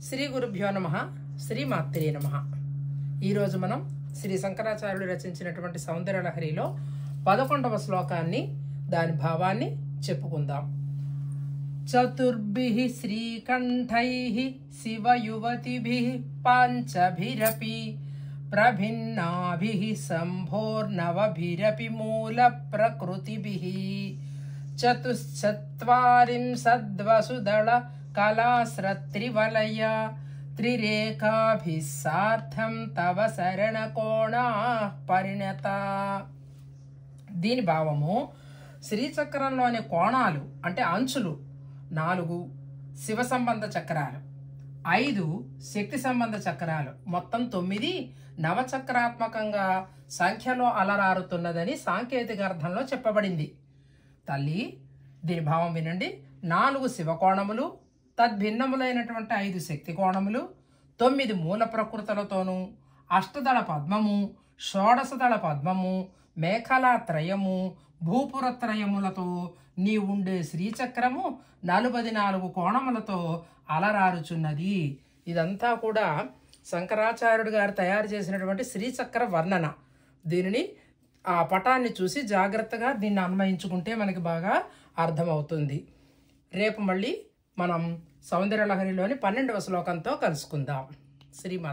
శ్రీ గురుభ్యో నమః. శ్రీమాత్రే నమః. ఈరోజు మనం శ్రీ శంకరాచార్యుడు రచించినటువంటి సౌందర్యలహరిలో 11వ శ్లోకాన్ని, దాని భావాన్ని చెప్పుకుందాం. చతుర్భిః శ్రీకంఠైః శివయువతిభిః పాంచభిరపి ప్రభిన్నాభిః సంభోర్నవభిరపి మూల ప్రకృతిభిః చతుశ్చత్వారింశద్వసుదళ కళాశ్రత్రివలయ త్రిరేఖాభిః సార్థం తవ శరణకోణా పరిణత. దీని భావము, శ్రీచక్రంలోని కోణాలు అంటే అంచులు 4 శివ సంబంధ చక్రాలు, 5 శక్తి సంబంధ చక్రాలు, మొత్తం 9 నవచక్రాత్మకంగా సంఖ్యలో అలరారుతున్నదని సాంకేతిక అర్థంలో చెప్పబడింది. తల్లి, దీని భావం వినండి. 4 శివకోణములు, తద్భిన్నములైనటువంటి 5 శక్తి కోణములు, 9 మూల ప్రకృతులతోనూ, అష్టదళ పద్మము, షోడశదళ పద్మము, మేఖలాత్రయము, భూపురత్రయములతో నీ ఉండే శ్రీచక్రము 44 కోణములతో అలరారుచున్నది. ఇదంతా కూడా శంకరాచార్యుడు గారు తయారు చేసినటువంటి శ్రీచక్ర వర్ణన. దీనిని ఆ పటాన్ని చూసి జాగ్రత్తగా దీన్ని అన్వయించుకుంటే మనకి బాగా అర్థమవుతుంది. రేపు మళ్ళీ మనం సౌందర్యలహరిలోని 12వ శ్లోకంతో కలుసుకుందాం. శ్రీమాత.